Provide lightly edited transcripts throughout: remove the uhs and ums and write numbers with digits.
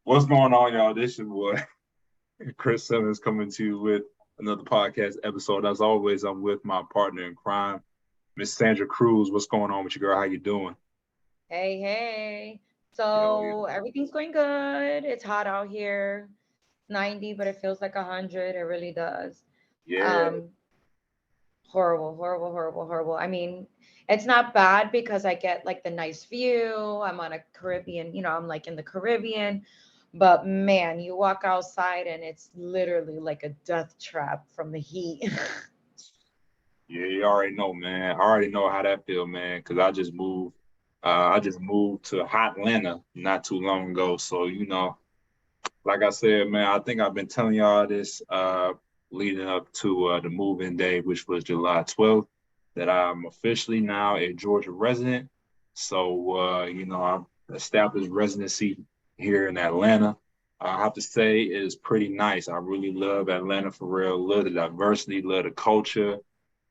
What's going on, y'all? This your boy Chris Simmons coming to you with another podcast episode. As always, I'm with my partner in crime, Miss Sandra Cruz. What's going on with you, girl? How you doing? Hey, hey. Yo, So yo. everything's going good. It's hot out here. 90, but it feels like 100. It really does. Yeah, Um, Horrible, horrible, horrible, horrible. I mean, it's not bad because I get like the nice view. I'm on a Caribbean, I'm like in the Caribbean. But man, you walk outside and it's literally like a death trap from the heat. yeah, you already know, man. I already know how that feel, man, because I just moved. I just moved to hot Atlanta not too long ago. So, like I said, man, I think I've been telling y'all this leading up to the move-in day, which was July 12th, that I'm officially now a Georgia resident. So, I've established residency here in Atlanta. I have to say it is pretty nice. I really love Atlanta for real. Love the diversity, love the culture.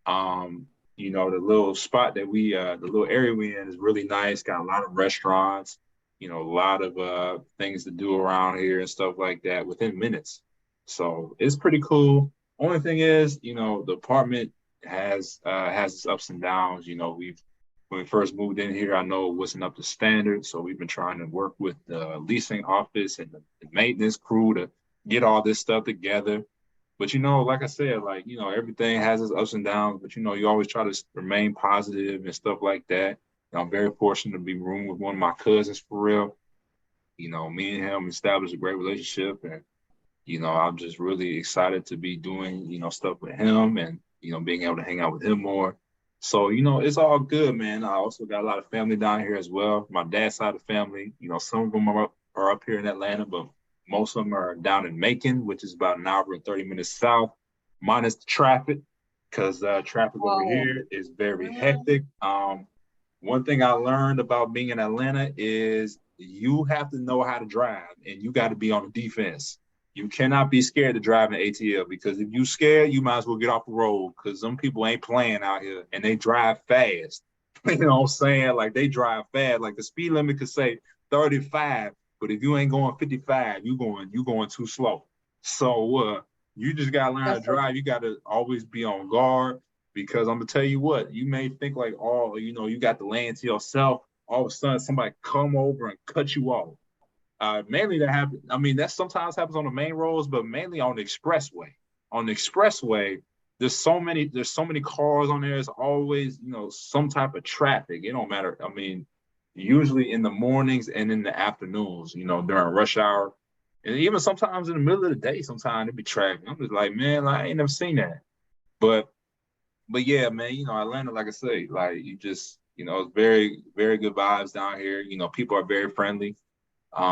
Um, the little spot that the little area we in is really nice. Got a lot of restaurants, a lot of things to do around here and stuff like that within minutes. So it's pretty cool. Only thing is, the apartment has its ups and downs. When we first moved in here, I know it wasn't up to standard, so we've been trying to work with the leasing office and the maintenance crew to get all this stuff together. But like I said, like everything has its ups and downs. But you always try to remain positive and stuff like that. I'm very fortunate to be rooming with one of my cousins for real. Me and him established a great relationship, and I'm just really excited to be doing stuff with him, and being able to hang out with him more. So it's all good, man. I also got a lot of family down here as well. My dad's side of the family, some of them are up here in Atlanta, but most of them are down in Macon, which is about an hour and 30 minutes south, minus the traffic, because traffic over Oh, here is very mm, hectic. One thing I learned about being in Atlanta is you have to know how to drive, and you got to be on the defense. You cannot be scared to drive an ATL, because if you scared, you might as well get off the road, because some people ain't playing out here and they drive fast. You know what I'm saying? Like they drive fast. Like the speed limit could say 35, but if you ain't going 55, you going too slow. So you just gotta learn how to that's so drive. You gotta always be on guard, because I'm gonna tell you what, you may think like, oh, you got the lane to yourself. All of a sudden, somebody come over and cut you off. Mainly that happens. I mean, that sometimes happens on the main roads, but mainly on the expressway. On the expressway, there's so many cars on there. There's always, some type of traffic. It don't matter. I mean, usually in the mornings and in the afternoons, during rush hour, and even sometimes in the middle of the day. Sometimes it be traffic. I'm just like, man, like, I ain't never seen that. But but yeah, man, Atlanta, like I say, like you just, it's very, very good vibes down here. People are very friendly. Like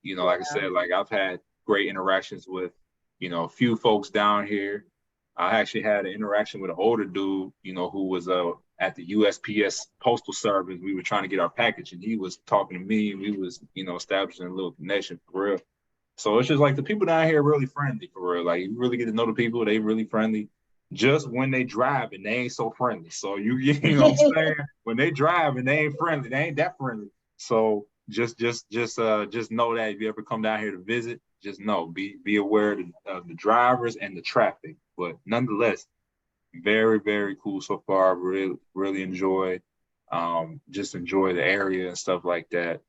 I yeah. said, like I've had great interactions with, a few folks down here. I actually had an interaction with an older dude, who was at the USPS Postal Service. We were trying to get our package, and he was talking to me, and we was, establishing a little connection for real. So it's just like the people down here are really friendly for real. Like you really get to know the people, they really friendly. Just when they drive and they ain't so friendly. So you you know what I'm saying? When they drive and they ain't friendly, they ain't that friendly. So just know that if you ever come down here to visit, just know, be aware of the drivers and the traffic. But nonetheless, very, very cool so far. Really, really enjoy. Just enjoy the area and stuff like that.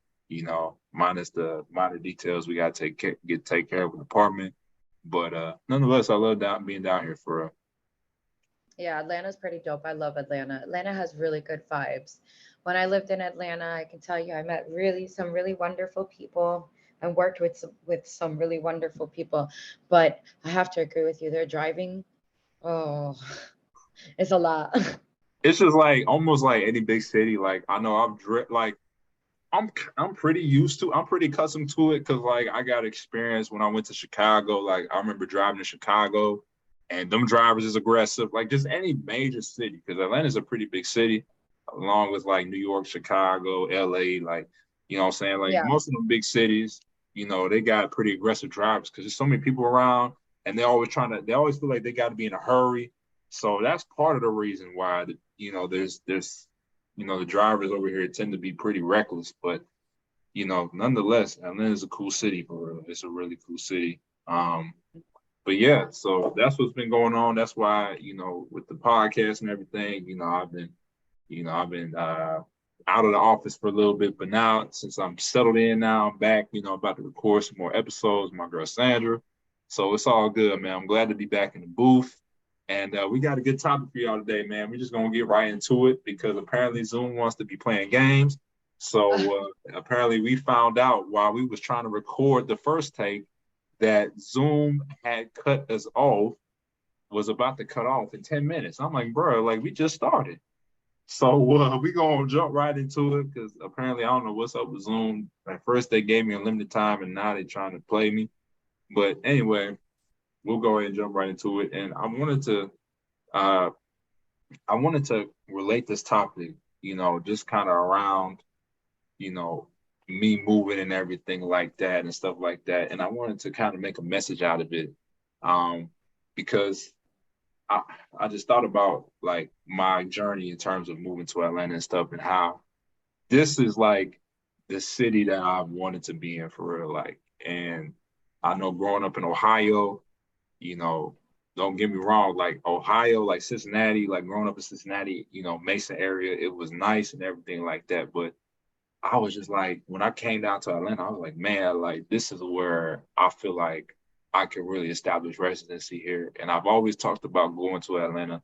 Minus the minor details we gotta take care of with the apartment. But nonetheless, I love being down here for Yeah, Atlanta's pretty dope. I love Atlanta. Atlanta has really good vibes. When I lived in Atlanta, I can tell you I met some really wonderful people and worked with some really wonderful people. But I have to agree with you. Their driving, oh, it's a lot. it's just like almost like any big city. Like I know like I'm pretty used to. I'm pretty accustomed to it, because like I got experience when I went to Chicago. Like I remember driving to Chicago, and them drivers is aggressive. Like just any major city, because Atlanta's a pretty big city, along with like New York, Chicago, LA. Like what I'm saying. Like Yeah. most of them big cities, they got pretty aggressive drivers, because there's so many people around, and they're always trying to. They always feel like they got to be in a hurry. So that's part of the reason why there's the drivers over here tend to be pretty reckless. But nonetheless, Atlanta is a cool city for real. It's a really cool city. But yeah, so that's what's been going on. That's why, with the podcast and everything, I've been out of the office for a little bit, but now since I'm settled in now, I'm back, about to record some more episodes with my girl Sandra. So it's all good, man. I'm glad to be back in the booth. And we got a good topic for y'all today, man. We're just gonna get right into it because apparently Zoom wants to be playing games. So apparently we found out while we was trying to record the first take that Zoom had cut us off, was about to cut off in 10 minutes. I'm like, bro, like we just started. So we gonna jump right into it because apparently I don't know what's up with Zoom. At first they gave me a limited time and now they're trying to play me. But anyway, we'll go ahead and jump right into it. And uh I wanted to relate this topic, just kind of around, you know, me moving and everything like that and stuff like that. And I wanted to kind of make a message out of it. Because I, I just thought about like my journey in terms of moving to Atlanta and stuff and how this is like the city that I've wanted to be in for real. Like, and I know growing up in Ohio, you know, don't get me wrong, like Ohio, like Cincinnati, like growing up in Cincinnati, Mason area, it was nice and everything like that. But I was just like, when I came down to Atlanta, I was like, man, like this is where I feel like I can really establish residency here. And I've always talked about going to Atlanta,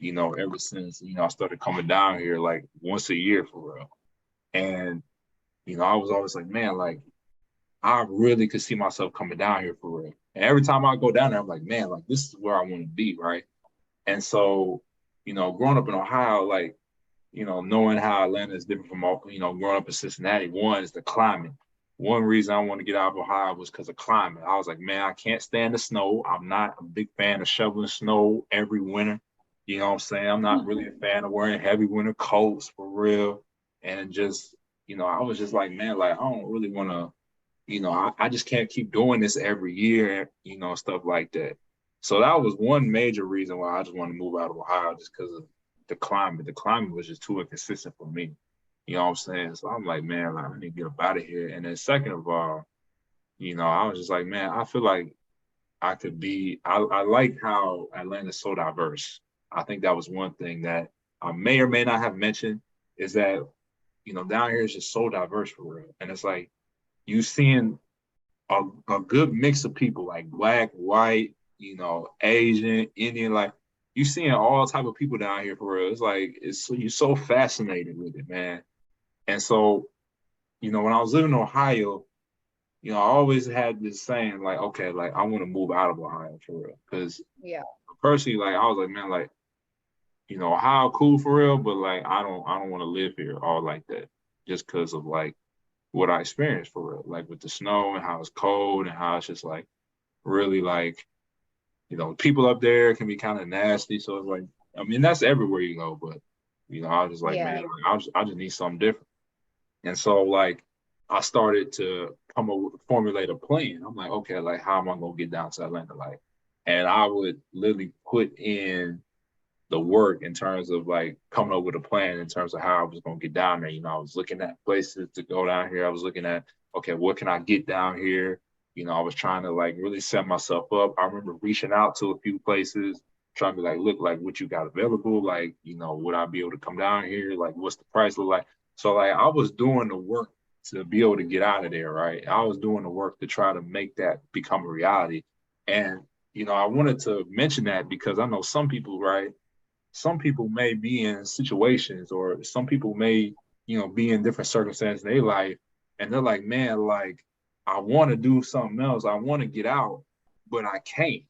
ever since, I started coming down here like once a year for real. And, I was always like, man, like I really could see myself coming down here for real. And every time I go down there, I'm like, man, like this is where I want to be, right? And so, growing up in Ohio, like, knowing how Atlanta is different from, growing up in Cincinnati, one is the climate. One reason I want to get out of Ohio was because of climate. I was like, man, I can't stand the snow. I'm not a big fan of shoveling snow every winter. You know what I'm saying? I'm not really a fan of wearing heavy winter coats for real. And just, I was just like, man, like, I don't really want to, I just can't keep doing this every year, stuff like that. So that was one major reason why I just wanted to move out of Ohio, just because of the climate. The climate was just too inconsistent for me. You know what I'm saying? So I'm like, man, like, I need to get up out of here. And then second of all, I was just like, man, I feel like I like how Atlanta's so diverse. I think that was one thing that I may or may not have mentioned is that, down here is just so diverse for real. And it's like, you seeing a good mix of people like black, white, Asian, Indian, like you seeing all type of people down here for real. It's like you're so fascinated with it, man. And so, when I was living in Ohio, I always had this saying like, okay, like I want to move out of Ohio for real. Because Yeah. personally, like I was like, man, like, Ohio cool for real, but like I don't want to live here all like that. Just because of like what I experienced for real, like with the snow and how it's cold and how it's just like really like, people up there can be kind of nasty. So it's like, I mean, that's everywhere you go, but I was just like, Yeah. man, like, I just need something different. And so like I started to formulate a plan. I'm like, okay, like how am I gonna get down to Atlanta? Like, and I would literally put in the work in terms of like coming up with a plan in terms of how I was gonna get down there. I was looking at places to go down here. I was looking at, okay, what can I get down here? I was trying to like really set myself up. I remember reaching out to a few places, trying to be like, look, like what you got available, like, would I be able to come down here? Like, what's the price look like? So like I was doing the work to be able to get out of there, right? I was doing the work to try to make that become a reality. And, I wanted to mention that because I know some people, right? Some people may be in situations or some people may, be in different circumstances in their life and they're like, man, like I want to do something else. I want to get out, but I can't.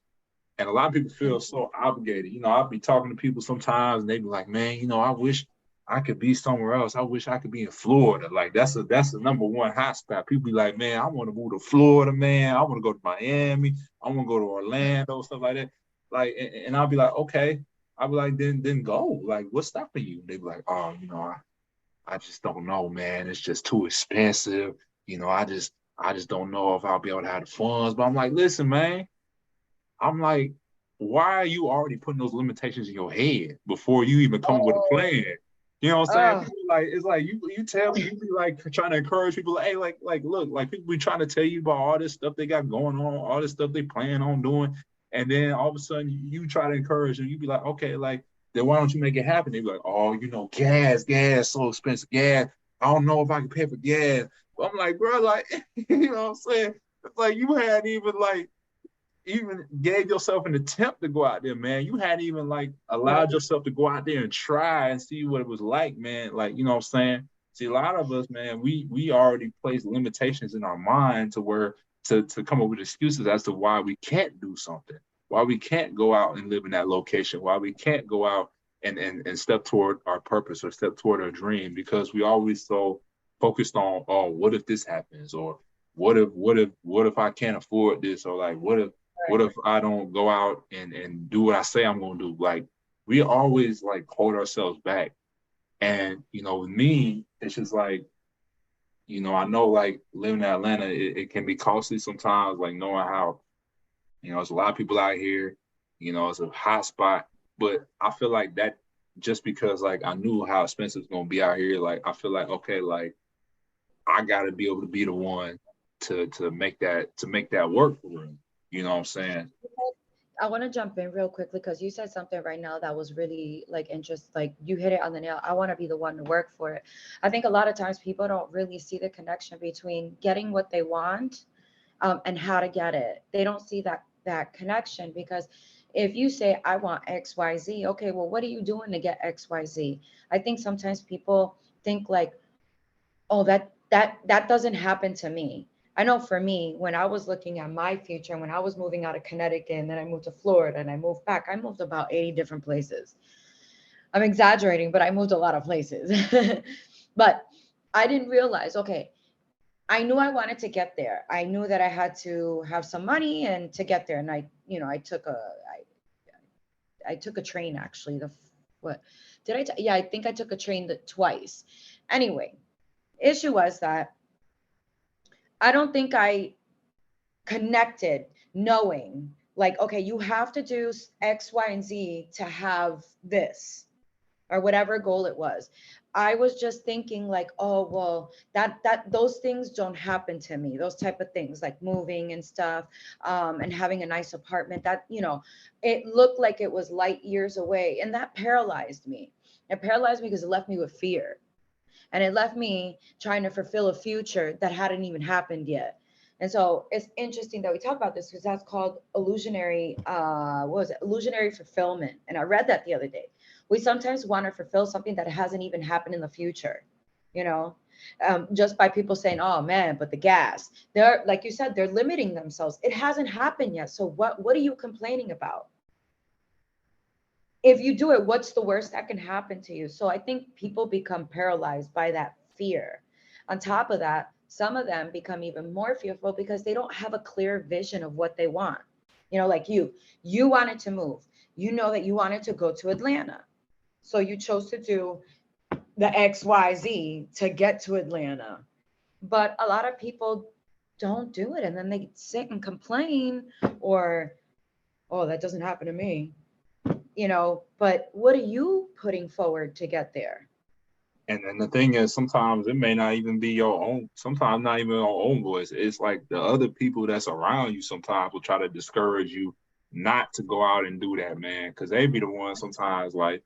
And a lot of people feel so obligated. I'll be talking to people sometimes and they be like, man, I wish I could be somewhere else. I wish I could be in Florida. Like that's the number one hot spot. People be like, man, I want to move to Florida, man. I want to go to Miami. I want to go to Orlando, stuff like that. Like, and I'll be like, okay. I'll be like, then go. Like, what's stopping you? They be like, oh, I just don't know, man. It's just too expensive. I just don't know if I'll be able to have the funds. But I'm like, listen, man. I'm like, why are you already putting those limitations in your head before you even come up with a Oh, plan? You know what I'm saying? Oh, People like it's like you tell you be like trying to encourage people, like, hey, like look, like people be trying to tell you about all this stuff they got going on, all this stuff they plan on doing, and then all of a sudden you try to encourage them, you be like, okay, like then why don't you make it happen? They be like, oh, gas so expensive, gas. I don't know if I can pay for gas. But I'm like, bro, like, you know what I'm saying? It's like you hadn't even gave yourself an attempt to go out there, man. You hadn't even like allowed yourself to go out there and try and see what it was like, man. Like, you know what I'm saying? See, a lot of us, man, we already place limitations in our mind to where to come up with excuses as to why we can't do something, why we can't go out and live in that location, why we can't go out and step toward our purpose or step toward our dream, because we always so focused on, oh, what if this happens, or what if I can't afford this, or like what if I don't go out and do what I say I'm gonna do? Like we always like hold ourselves back. And with me, it's just like, I know like living in Atlanta, it can be costly sometimes, like knowing how, there's a lot of people out here, it's a hot spot. But I feel like that just because like I knew how expensive it's gonna be out here, like I feel like okay, like I gotta be able to be the one to make that work for real. You know what I'm saying? I want to jump in real quickly because you said something right now that was really like interest, like you hit it on the nail. I want to be the one to work for it. I think a lot of times people don't really see the connection between getting what they want, and how to get it. They don't see that connection because if you say I want XYZ, okay, well, what are you doing to get XYZ? I think sometimes people think like, oh, that doesn't happen to me. I know for me, when I was looking at my future, when I was moving out of Connecticut and then I moved to Florida and I moved back, I moved about 80 different places. I'm exaggerating, but I moved a lot of places. But I didn't realize, okay, I knew I wanted to get there. I knew that I had to have some money and to get there. And I took a train actually. What did yeah, I think I took a train twice. Anyway, issue was that I don't think I connected knowing like, okay, you have to do X, Y, and Z to have this or whatever goal it was. I was just thinking like, oh well, that those things don't happen to me. Those type of things like moving and stuff, and having a nice apartment. That it looked like it was light years away, and that paralyzed me. It paralyzed me because it left me with fear, and it left me trying to fulfill a future that hadn't even happened yet. And so it's interesting that we talk about this because that's called illusionary, what was it, illusionary fulfillment. And I read that the other day. We sometimes want to fulfill something that hasn't even happened in the future, you know, just by people saying, oh man, but the gas, they're, like you said, they're limiting themselves. It hasn't happened yet. So what are you complaining about? If you do it, what's the worst that can happen to you? So I think people become paralyzed by that fear. On top of that, some of them become even more fearful because they don't have a clear vision of what they want. Like you wanted to move. You know that you wanted to go to Atlanta. So you chose to do the XYZ to get to Atlanta. But a lot of people don't do it and then they sit and complain or, oh, that doesn't happen to me. But what are you putting forward to get there? And the thing is, sometimes it may not even be your own. Sometimes not even your own voice. It's like the other people that's around you. Sometimes will try to discourage you not to go out and do that, man, because they be the ones sometimes like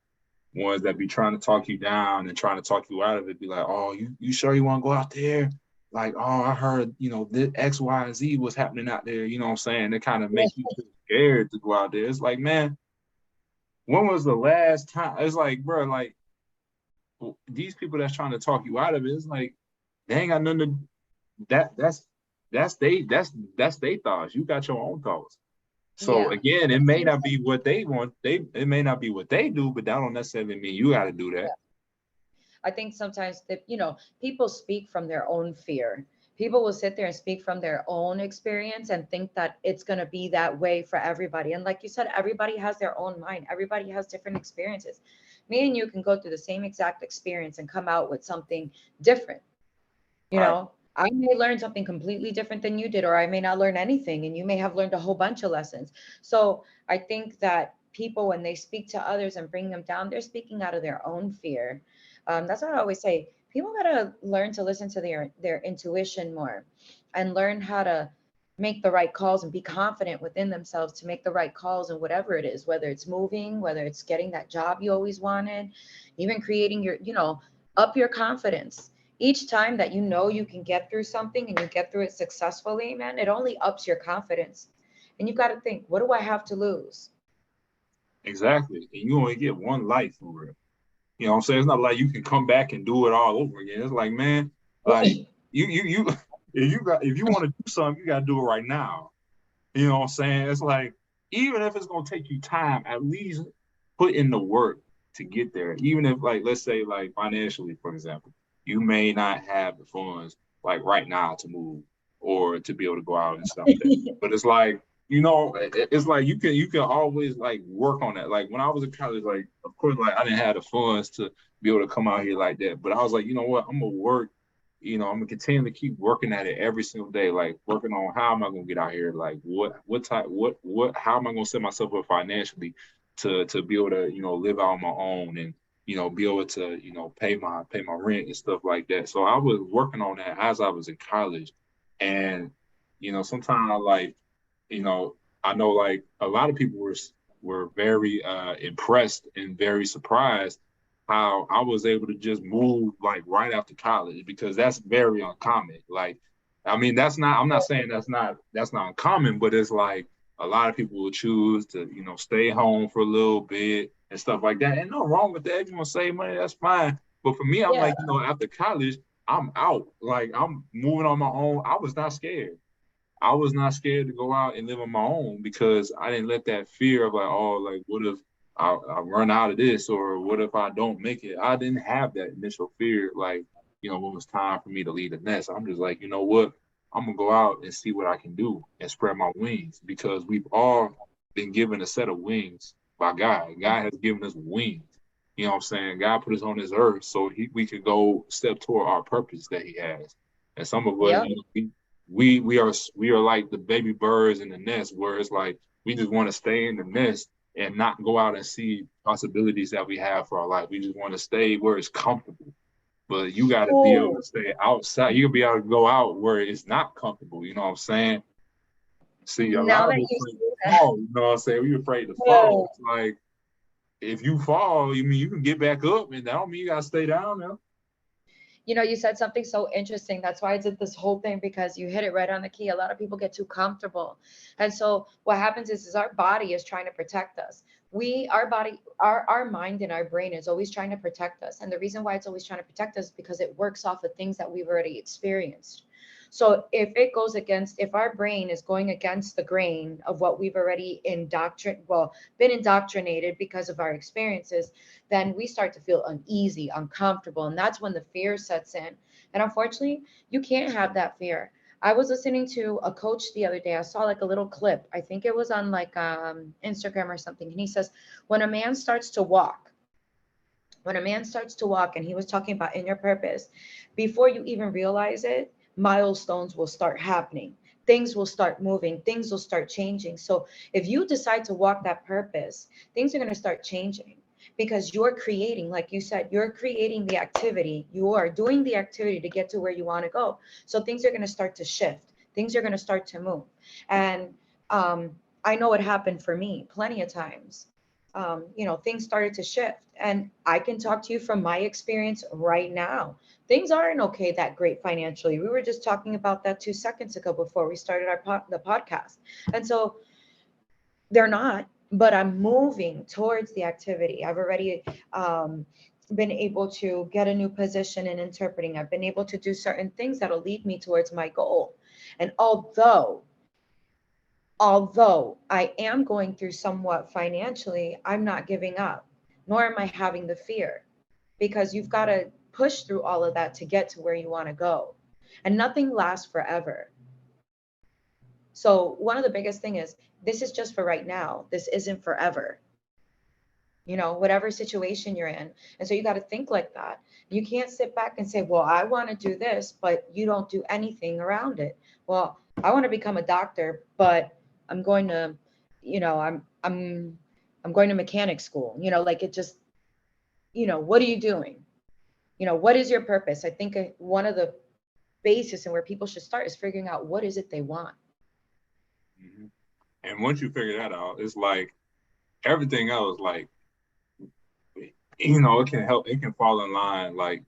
ones that be trying to talk you down and trying to talk you out of it. Be like, oh, you sure you want to go out there? Like, oh, I heard this X, Y, and Z was happening out there. You know what I'm saying? They kind of make you feel scared to go out there. It's like, man, when was the last time? It's like, bro, like these people that's trying to talk you out of it, it's like they ain't got nothing to that's they thoughts. You got your own thoughts. So Yeah. again, it may not be what they want. It may not be what they do, but that don't necessarily mean you got to do that. I think sometimes that, people speak from their own fear. People will sit there and speak from their own experience and think that it's going to be that way for everybody. And like you said, everybody has their own mind. Everybody has different experiences. Me and you can go through the same exact experience and come out with something different. You Right. know, I may learn something completely different than you did, or I may not learn anything, and you may have learned a whole bunch of lessons. So I think that people, when they speak to others and bring them down, they're speaking out of their own fear. That's what I always say. People gotta learn to listen to their intuition more, and learn how to make the right calls and be confident within themselves to make the right calls and whatever it is, whether it's moving, whether it's getting that job you always wanted, even creating your, up your confidence. Each time that you know you can get through something and you get through it successfully, man, it only ups your confidence. And you got to think, what do I have to lose? Exactly. And you only get one life for real. You know what I'm saying? It's not like you can come back and do it all over again. It's like, man, like Right. you if you want to do something, you gotta do it right now. You know what I'm saying? It's like, even if it's gonna take you time, at least put in the work to get there. Even if, like, let's say, like, financially, for example, you may not have the funds like right now to move or to be able to go out and stuff like that. But it's like, it's like you can always like work on that. Like when I was in college, like of course, like I didn't have the funds to be able to come out here like that. But I was like, you know what, I'm gonna work, I'm gonna continue to keep working at it every single day, like working on how am I gonna get out here, like what type, what how am I gonna set myself up financially to be able to live out on my own and be able to pay my rent and stuff like that. So I was working on that as I was in college, and sometimes I like you know I know like a lot of people were very impressed and very surprised how I was able to just move like right after college because that's very uncommon. Like, I mean, I'm not saying that's not uncommon, but it's like a lot of people will choose to, stay home for a little bit and stuff like that. And no wrong with that. If you want to save money, that's fine. But for me, I'm Yeah. like, after college, I'm out. Like I'm moving on my own. I was not scared. I was not scared to go out and live on my own because I didn't let that fear of like, oh, like what if I run out of this or what if I don't make it? I didn't have that initial fear, like, when it was time for me to leave the nest. I'm just like, you know what? I'm gonna go out and see what I can do and spread my wings because we've all been given a set of wings by God. God has given us wings. You know what I'm saying? God put us on this earth so we could go step toward our purpose that He has. And some of us, Yep. we are like the baby birds in the nest, where it's like we just want to stay in the nest and not go out and see possibilities that we have for our life. We just want to stay where it's comfortable. But you got to be able Oh, to stay outside. You can be able to go out where it's not comfortable. You know what I'm saying? See, a now lot of that us you afraid say to fall. You know what I'm saying? We afraid to fall. that, It's like if you fall, you mean you can get back up, and that don't mean you gotta stay down there. you said something so interesting. That's why I did this whole thing, because you hit it right on the key. A lot of people get too comfortable. And so what happens is our body is trying to protect us. Our body, our mind and our brain is always trying to protect us. And the reason why it's always trying to protect us is because it works off of things that we've already experienced. So if our brain is going against the grain of what we've already been indoctrinated because of our experiences, then we start to feel uneasy, uncomfortable, and that's when the fear sets in. And unfortunately, you can't have that fear. I was listening to a coach the other day. I saw like a little clip. I think it was on like Instagram or something. And he says, when a man starts to walk, when a man starts to walk, and he was talking about in your purpose, before you even realize it, milestones will start happening. Things will start moving, things will start changing. So if you decide to walk that purpose, things are going to start changing, because you're creating, like you said, you're creating the activity, you are doing the activity to get to where you want to go. So things are going to start to shift, things are going to start to move. And um, I know it happened for me plenty of times. Things started to shift. And I can talk to you from my experience right now. Things aren't okay that great financially. We were just talking about that 2 seconds ago before we started the podcast. And so they're not, but I'm moving towards the activity. I've already been able to get a new position in interpreting. I've been able to do certain things that'll lead me towards my goal. And although I am going through somewhat financially, I'm not giving up, nor am I having the fear, because you've got to push through all of that to get to where you want to go. And nothing lasts forever. So one of the biggest thing is, this is just for right now. This isn't forever. Whatever situation you're in. And so you got to think like that. You can't sit back and say, well, I want to do this, but you don't do anything around it. Well, I want to become a doctor, but I'm going to, I'm going to mechanic school. Like it just, what are you doing? What is your purpose? I think one of the basis and where people should start is figuring out what is it they want. hmm And once you figure that out, it's like everything else, like, it can help, it can fall in line, like,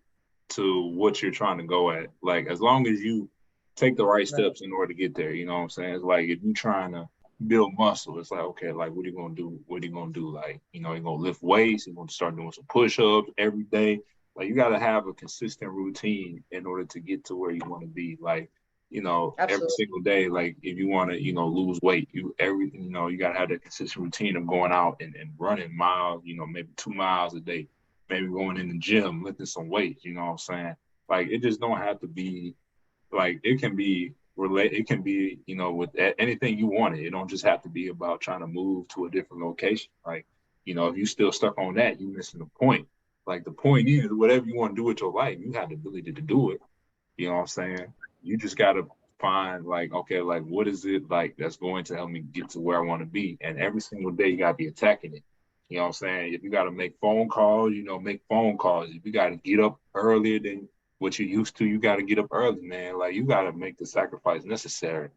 to what you're trying to go at. Like, as long as you take the right Right. steps in order to get there, you know what I'm saying? It's like if you're trying to build muscle, it's like, okay, like, what are you gonna do? What are you gonna do? Like, you're gonna lift weights, you're gonna start doing some push-ups every day. Like, you gotta have a consistent routine in order to get to where you want to be. Like, every Absolutely. single day, like, if you want to, lose weight, you gotta have that consistent routine of going out and running miles, maybe 2 miles a day, maybe going in the gym, lifting some weights, you know what I'm saying? Like, it just don't have to be, like, it can be relate, it can be, with anything you want. It don't just have to be about trying to move to a different location. Like, if you still stuck on that, you missing the point. Like, the point is, whatever you want to do with your life, you have the ability to do it. You know what I'm saying? You just gotta find, like, okay, like, what is it, like, that's going to help me get to where I want to be? And every single day you gotta be attacking it. You know what I'm saying? If you gotta make phone calls, make phone calls. If you gotta get up earlier than what you used to, you gotta get up early, man. Like, you gotta make the sacrifice necessary.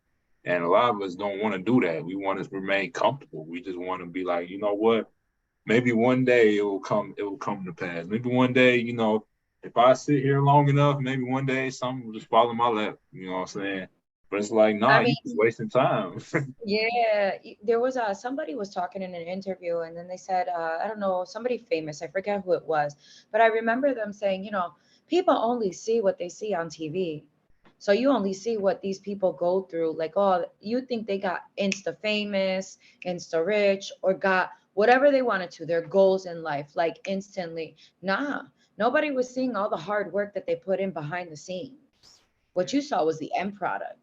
And a lot of us don't want to do that. We want to remain comfortable. We just want to be like, you know what? Maybe one day it will come to pass. Maybe one day, if I sit here long enough, maybe one day something will just fall in my lap. You know what I'm saying? But it's like, nah, I you mean, just wasting time. yeah, there was somebody was talking in an interview, and then they said, I don't know, somebody famous, I forget who it was, but I remember them saying, people only see what they see on TV. So you only see what these people go through. Like, oh, you think they got insta famous, insta rich, or got whatever they wanted to, their goals in life, like instantly. Nah, nobody was seeing all the hard work that they put in behind the scenes. What you saw was the end product.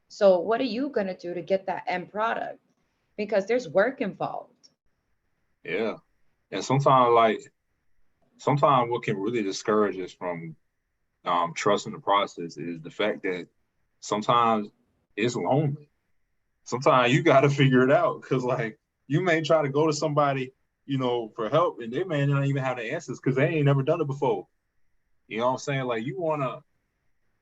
So what are you going to do to get that end product? Because there's work involved. Yeah. And sometimes what can really discourage us from trusting the process is the fact that sometimes it's lonely. Sometimes you got to figure it out, because, like, you may try to go to somebody, for help, and they may not even have the answers because they ain't never done it before. You know what I'm saying? Like, you want to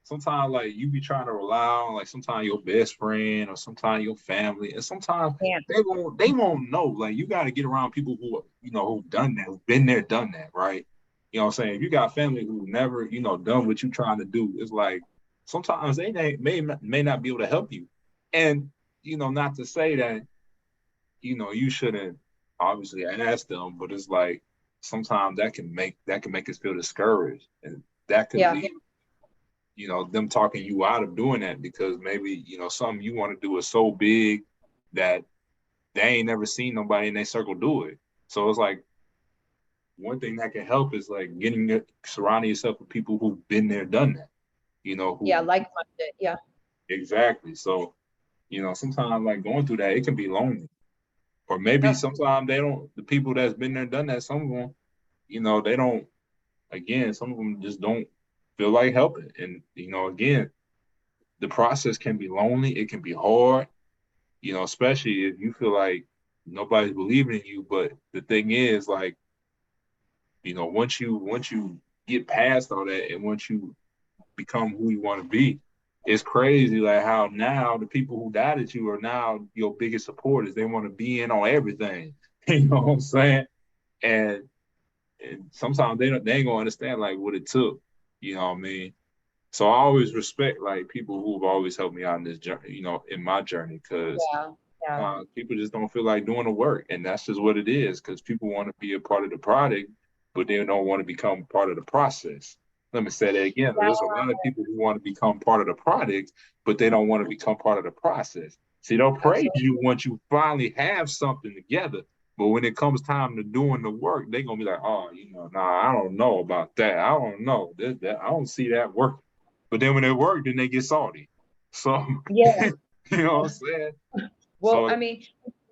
sometimes, like, you be trying to rely on, like, sometimes your best friend or sometimes your family, and sometimes Yeah. they won't know. Like, you got to get around people who've done that, who've been there, done that, right? You know what I'm saying? If you got family who never, done what you trying to do, it's like sometimes they may not be able to help you. And, not to say that, you shouldn't obviously ask them, but it's like sometimes that can make us feel discouraged, and that could Yeah. lead, them talking you out of doing that, because maybe, something you want to do is so big that they ain't never seen nobody in their circle do it. So it's like one thing that can help is like surrounding yourself with people who've been there, done that, Yeah. who Like-minded. Yeah. exactly. So, sometimes, like, going through that, it can be lonely. Or maybe Yeah. sometimes they don't, the people that's been there, done that, some of them, they don't, again, some of them just don't feel like helping. And, again, the process can be lonely. It can be hard, especially if you feel like nobody's believing in you. But the thing is, like, once you get past all that, and once you become who you want to be, it's crazy, like, how now the people who doubted you are now your biggest supporters. They want to be in on everything. You know what I'm saying? And sometimes they ain't gonna understand, like, what it took. You know what I mean? So I always respect, like, people who've always helped me out in this journey, in my journey, because Yeah. Yeah. people just don't feel like doing the work, and that's just what it is. Because people want to be a part of the product, but they don't want to become part of the process. Let me say that again. There's a lot of people who want to become part of the product, but they don't want to become part of the process. See, they'll praise Absolutely. you once you finally have something together, but when it comes time to doing the work, they're gonna be like, "Oh, nah, I don't know about that. I don't know. I don't see that working." But then when it worked, then they get salty. So, Yeah. you know what I'm saying? Well, I So, mean,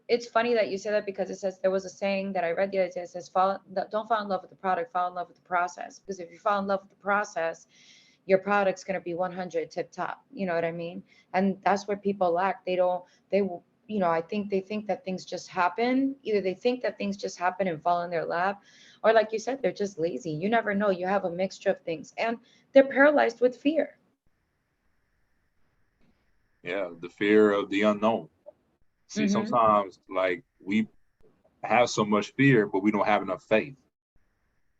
it's funny that you say that because it says there was a saying that I read the other day. It says, don't fall in love with the product, fall in love with the process. Because if you fall in love with the process, your product's going to be 100 tip top. You know what I mean? And that's where people lack. They don't, they, I think they think that things just happen. Either they think that things just happen and fall in their lap, Or like you said, they're just lazy. You never know. You have a mixture of things, and they're paralyzed with fear. Yeah, the fear of the unknown. See, Mm-hmm. sometimes like we have so much fear, but we don't have enough faith.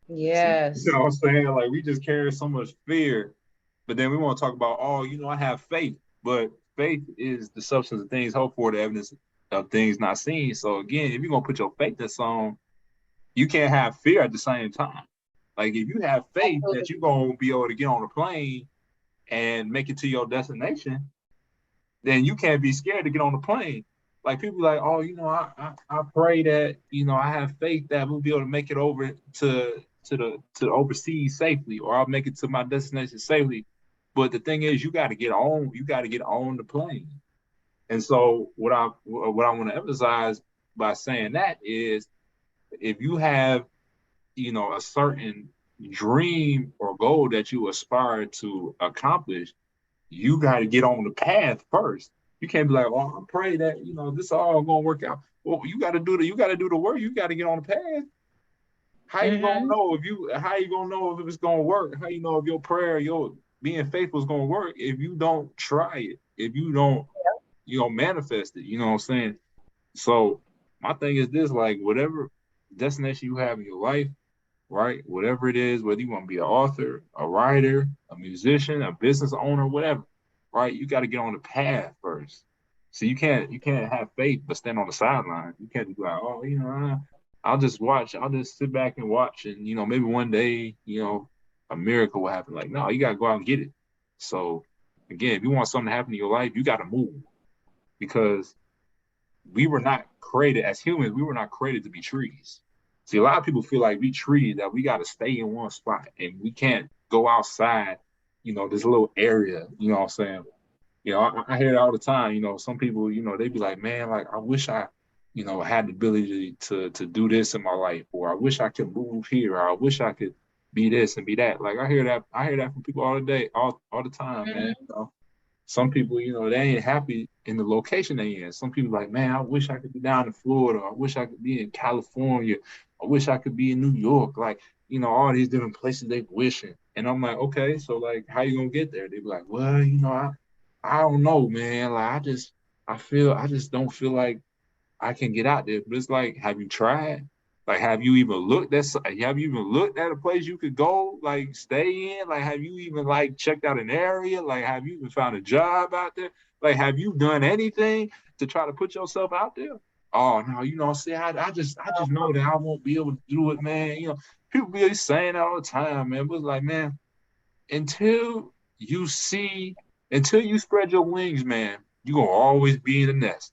See, you Yes. know what I'm saying? Like we just carry so much fear, but then we want to talk about, oh, I have faith, but faith is the substance of things hoped for, the evidence of things not seen. So again, if you're gonna put your faith in something, you can't have fear at the same time. Like if you have faith that Absolutely. you're gonna be able to get on a plane and make it to your destination, then you can't be scared to get on the plane. Like people like, oh, I pray that I have faith that we'll be able to make it over to the overseas safely, or I'll make it to my destination safely. But the thing is, you got to get on the plane. And so what I want to emphasize by saying that is, if you have a certain dream or goal that you aspire to accomplish, you got to get on the path first. You can't be like, "Oh, I pray that this all gonna work out." Well, you got to do the work. You got to get on the path. How you gonna Mm-hmm. know if you? How you gonna know if it's gonna work? How you know if your prayer, your being faithful is gonna work if you don't try it? If you don't, manifest it. You know what I'm saying? So my thing is this: like whatever destination you have in your life, right? Whatever it is, whether you want to be an author, a writer, a musician, a business owner, whatever, right? You got to get on the path first. So you can't have faith but stand on the sideline. You can't be like, oh, I'll just watch. I'll just sit back and watch, and maybe one day, a miracle will happen. Like, no, you got to go out and get it. So again, if you want something to happen in your life, you got to move, because we were not created as humans. We were not created to be trees. See, a lot of people feel like we trees, that we got to stay in one spot and we can't go outside, this little area. You know what I'm saying? I hear it all the time. Some people, they be like, man, like I wish I, had the ability to do this in my life, or I wish I could move here, or I wish I could be this and be that. Like I hear that from people all the day, all the time, man. Mm-hmm. Some people, they ain't happy in the location they in. Some people like, man, I wish I could be down in Florida. I wish I could be in California. I wish I could be in New York. Like, all these different places they wishing. And I'm like, okay, so like, how you gonna get there? They be like, well, I don't know, man. Like, I just don't feel like I can get out there. But it's like, have you tried? Like, have you even looked at a place you could go, like, stay in? Like, have you even like checked out an area? Like, have you even found a job out there? Like, have you done anything to try to put yourself out there? Oh no, see, I just know that I won't be able to do it, man. People be saying that all the time, man. But it's like, man, until you see, until you spread your wings, man, you gonna always be in the nest.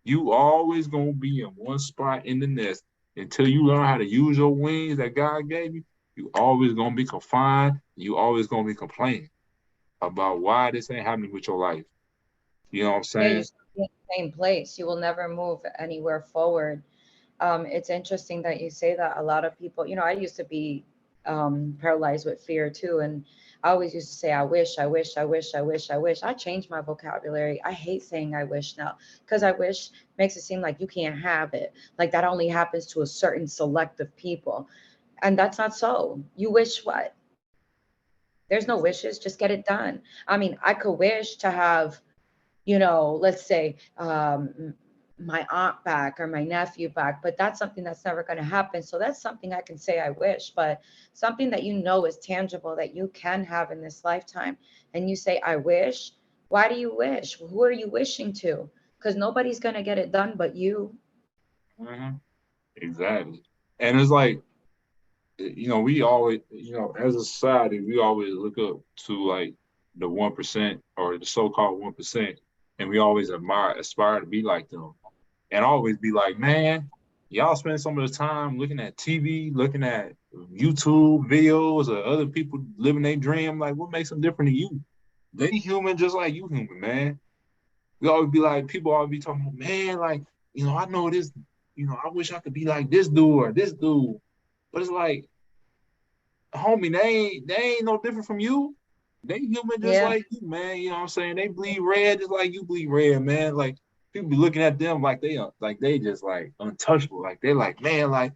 You always gonna be in one spot in the nest until you learn how to use your wings that God gave you. You always gonna be confined. You always gonna be complaining about why this ain't happening with your life. You know what I'm Yeah, you saying? stay in the same place. You will never move anywhere forward. It's interesting that you say that. A lot of people, I used to be paralyzed with fear too. And I always used to say, I wish, I wish, I wish, I wish, I wish. I changed my vocabulary. I hate saying I wish now, because I wish makes it seem like you can't have it. Like that only happens to a certain select of people. And that's not so. You wish what? There's no wishes. Just get it done. I mean, I could wish to have, let's say, my aunt back or my nephew back, but that's something that's never going to happen. So that's something I can say I wish, but something that is tangible that you can have in this lifetime. And you say, I wish. Why do you wish? Who are you wishing to? Because nobody's going to get it done but you. Mhm. Exactly. And it's like, we always, as a society, we always look up to like the 1% or the so-called 1%, and we always aspire to be like them. And always be like, man, y'all spend some of the time looking at TV, looking at YouTube videos of other people living their dream. Like, what makes them different than you? They human just like you human, man. We always be like, people always be talking about, man, like, I know this, I wish I could be like this dude or this dude. But it's like, homie, they ain't no different from you. They human just Yeah. like you, man. You know what I'm saying? They bleed red just like you bleed red, man. Like people be looking at them like they just like untouchable. Like they're like, man, like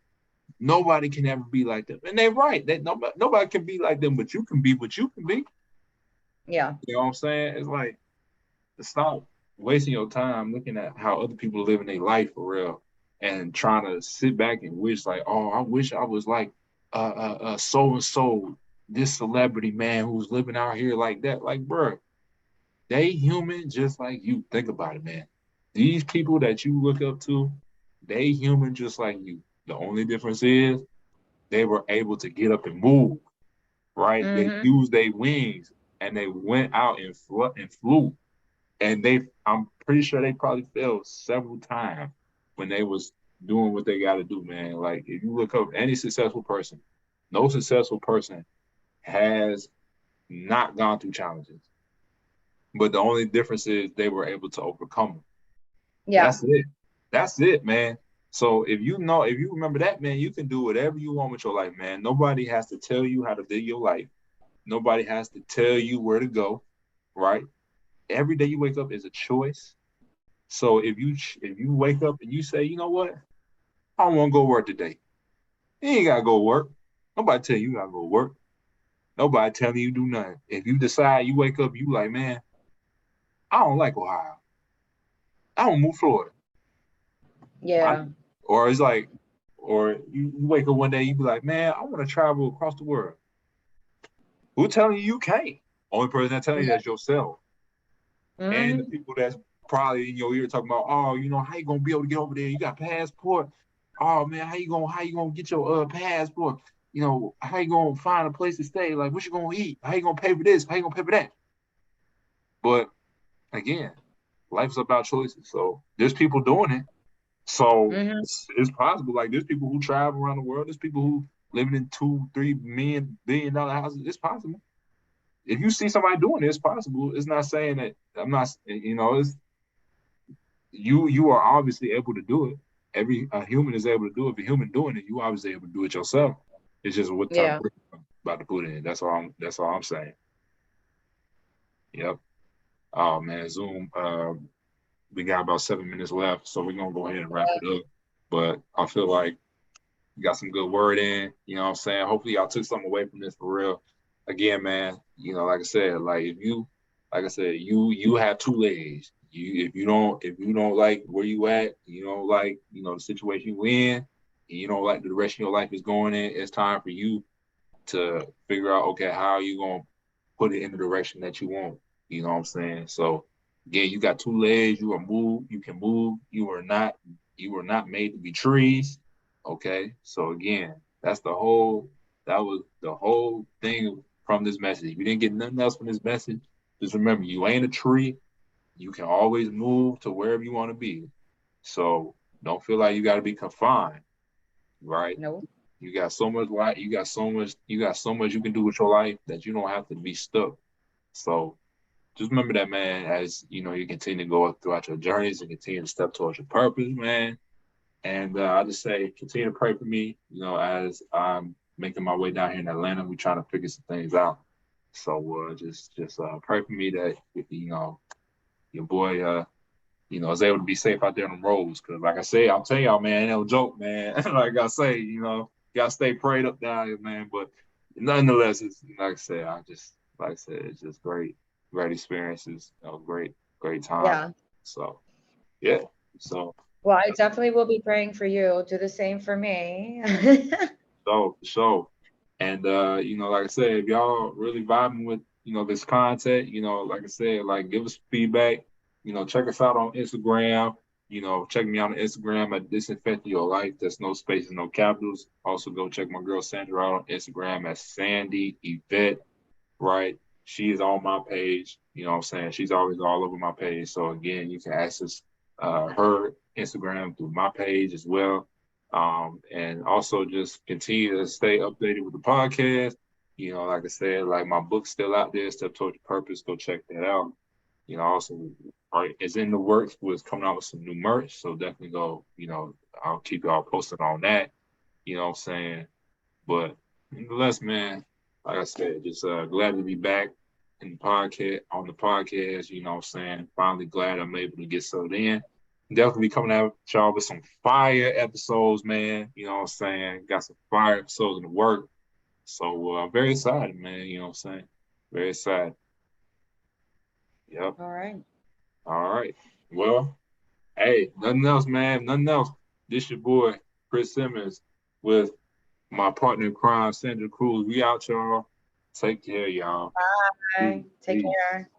Nobody can ever be like them. And they're right. Nobody can be like them, but you can be what you can be. Yeah. You know what I'm saying? It's like, stop wasting your time looking at how other people live in their life for real and trying to sit back and wish like, oh, I wish I was like so and so, this celebrity man who's living out here like that. Like, bro, they human just like you. Think about it, man. These people that you look up to, they human just like you. The only difference is they were able to get up and move, right? They Mm-hmm. used their wings and they went out and flew. And I'm pretty sure they probably failed several times when they was doing what they got to do, man. Like if you look up any successful person, no successful person has not gone through challenges. But the only difference is they were able to overcome them. Yeah. That's it. That's it, man. So if you remember that, man, you can do whatever you want with your life, man. Nobody has to tell you how to live your life. Nobody has to tell you where to go, right? Every day you wake up is a choice. So if you wake up and you say, you know what, I don't want to go work today. You ain't gotta go work. Nobody tell you gotta go work. Nobody telling you do nothing. If you decide you wake up, you like, man, I don't like Ohio. I don't move Florida. I, Yeah. or it's like, or you wake up one day, you be like, man, I want to travel across the world. Who telling you you can't? Only person that telling you Yeah. that's yourself. And the Mm-hmm. people that's probably in your ear talking about, oh, how you gonna be able to get over there? You got passport. Oh man, how you gonna get your passport? How you gonna find a place to stay? Like, what you gonna eat? How you gonna pay for this? How you gonna pay for that? But again, life's about choices. So there's people doing it. So Mm-hmm. it's possible. Like there's people who travel around the world. There's people who living in 2, 3 billion houses. It's possible. If you see somebody doing it, it's possible. It's not saying that I'm not. It's you are obviously able to do it. Every a human is able to do it. If a human doing it, you obviously able to do it yourself. It's just what type of Yeah. work you're about to put in. That's all I'm saying. Yep. Oh man, Zoom. We got about 7 minutes left, so we're gonna go ahead and wrap it up. But I feel like we got some good word in. You know what I'm saying? Hopefully y'all took something away from this for real. Again, man, like I said, like I said, you have two legs. If you don't like where you at, you don't like, the situation you in, and you don't like the direction your life is going in, it's time for you to figure out, okay, how are you gonna put it in the direction that you want. You know what I'm saying? So again, you got two legs, you can move, you are not made to be trees. Okay. So again, that was the whole thing from this message. If you didn't get nothing else from this message, just remember you ain't a tree. You can always move to wherever you want to be. So don't feel like you gotta be confined, right? No. You got so much life, you got so much you can do with your life that you don't have to be stuck. So just remember that, man, as you continue to go throughout your journeys and continue to step towards your purpose, man. And I just say, continue to pray for me, as I'm making my way down here in Atlanta. We're trying to figure some things out. So just pray for me that your boy is able to be safe out there on the roads. Cause like I say, I'm telling y'all, man, ain't no joke, man. Like I say, gotta stay prayed up down here, man. But nonetheless, it's like I said, it's just great experiences, great time. Yeah. So yeah. So Well, I definitely will be praying for you. Do the same for me. so and like I said, if y'all really vibing with, this content, like I said, like give us feedback, check us out on Instagram, check me out on Instagram at Disinfecting Your Life. There's no spaces, no capitals. Also go check my girl Sandra out on Instagram at Sandy Yvette, right? She is on my page, you know what I'm saying? She's always all over my page. So again, you can access her Instagram through my page as well. And also just continue to stay updated with the podcast. Like I said, like my book's still out there, Step Towards Your Purpose. Go check that out. Also, right, it's in the works with coming out with some new merch. So definitely go, I'll keep y'all posted on that. You know what I'm saying? But nonetheless, man, like I said, just glad to be back in the podcast on the podcast. You know what I'm saying? Finally glad I'm able to get settled in. Definitely be coming out y'all with some fire episodes, man. You know what I'm saying? Got some fire episodes in the work. So I'm very excited, man. You know what I'm saying? Very excited. Yep. All right. All right. Well, hey, nothing else, man. Nothing else. This your boy, Chris Simmons, with my partner in crime, Sandra Cruz. We out, y'all. Take care, y'all. Bye. Take Peace. care.